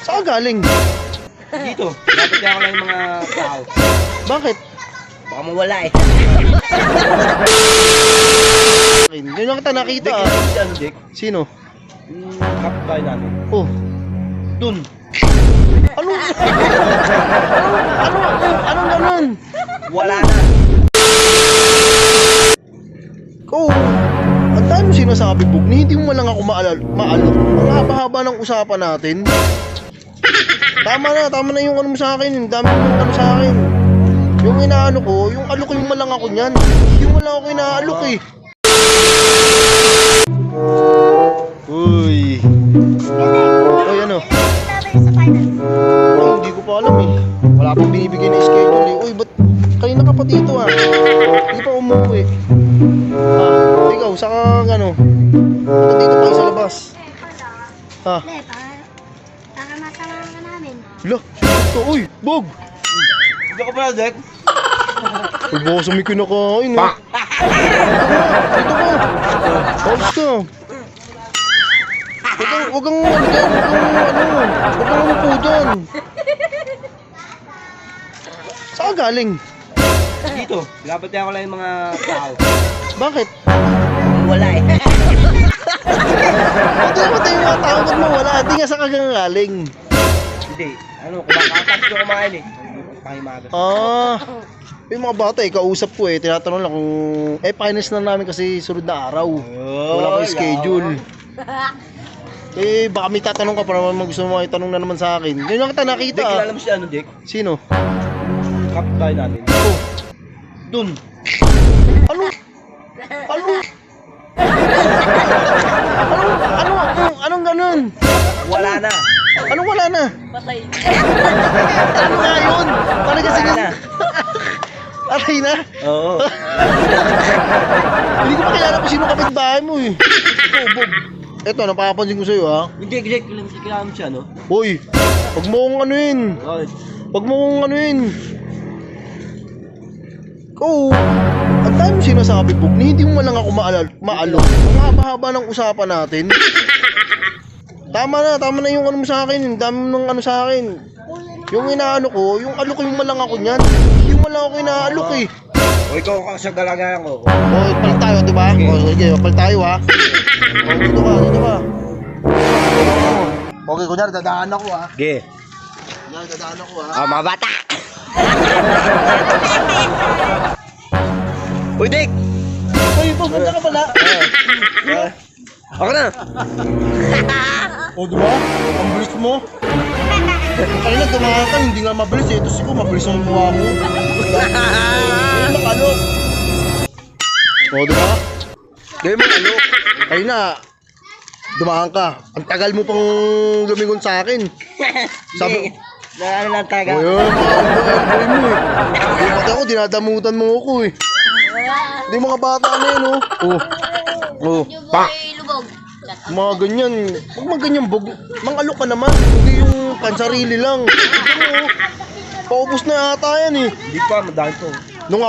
Saan ka galing? Dito, dapat kaya ko lang yung mga tao. Bakit? Baka mawala eh. Ngayon lang kita nakita Dick, ah. alam mo si ano, Dick? Sino? Kapitbahay namin. Oh, Dun. anong ganun? Wala na. Oh, ang dami mo sinasabi, Bugni. Hindi mo man lang ako maalok. Ang haba-haba ng usapan natin. Tama na yung ano mo sa akin. Ang dami mo ano sa akin. Yung inaano ko, yung alok yung malang ako niyan. Hindi mo lang ako inaalok eh. Uy. Uy, ano? Ay, hindi ko pa alam eh. Wala pang binibigay na schedule eh. Uy, ba't kanina ka pa dito ah? Hindi pa umuwi. Ah, ikaw, saka ano? Ba't dito pa sa labas? Ha? Para masama ka namin. Hala, sino to? Uy, Bog! Dito ka pala, Dick? Uy, baka sa may kinakain eh. Dito ka! Alis ka! Huwag kang umupo dyan. Saan ka galing? Dito, dapat kaya ko lang yung mga tao. Bakit? Wala eh. Ito naman tayo yung mga tao ba't mawala? Hindi nga sa kagagaling. Hindi, ano, kumakatapos ko kumain eh. Pahimagas. Ah, yung mga bata eh, kausap ko eh. Tinatanong lang kung, finance na namin kasi sunod na araw. Wala pa yung schedule. Eh, baka may tatanong ka pa naman gusto mo itanong na naman sa akin. Yun lang kita nakita Dick, ah. alam mo si ano, Dick? Sino? Kapitbahay namin. Oh, Dun. ano? Anong ganun? Wala na. Anong wala na? Patay. Ano nga yun? Talaga Wala sige. na. Aray na? Oo. Hindi ko pa kilala kung sino kapitbahay mo eh. Ito, Bob. Ito, napapansin ko sa'yo ha. Hindi, Dick, kailangan mo siya, no? Hoy, wag mo kong anuin. Okay. Wag mo kong anuin. Ikaw, ang dami mo sinasabi, Bugni. Hindi mo man lang ako maalok. Ang haba-haba ng usapan natin. Tama na yung ano mo sa akin. Ang dami mo ng ano sa akin. Yung inaano ko, yung alok yung malang ako niyan. Hindi mo lang ako inaalok eh. O, ikaw ka sa galagayan ko. Okay, palit tayo, di ba? Okay. Okay, sige, palit tayo ha. Okay, dito ka. Okay, kunyari, dadaan ako ha. Ge. Kunyari, dadaan ako ha. Ah, mga bata! Uy, Dick! Uy, pupunta ka pala. Ako na! O, di ba? Ang bilis mo. Kanina dumaan ka, hindi nga mabilis eh. Ito siguro, mabilis ang kuha mo. Ayun, makalok. O, di ba? Gawin mo alok. Kanina, dumaan ka. Ang tagal mo pang lumingon sa akin. Sabi, Ano lang talaga? o yun, mga mo eh. Di pati ako, dinadamutan mo ako eh. Di mga bata na yun, oh. Oh. Pa! Lubog. Mga ganyan. Huwag mga ganyan, Bog. Mangalok ka naman. Hindi yung pansarili lang. Pero, paubos na yata yan eh. Hindi pa, madami to. Nung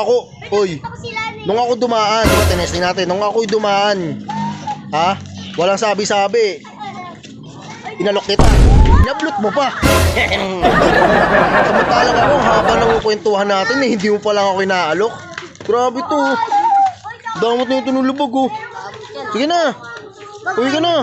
ako dumaan, diba, tinesting natin, nung ako'y dumaan, ha? Walang sabi-sabi. Inalok kita. Inablot mo pa. Samantalang ako, haba ng kwentuhan natin eh, hindi mo pa lang ako inaalok. Grabe to. Damot na ito ng lubog oh. Sige na. Uwi ka na.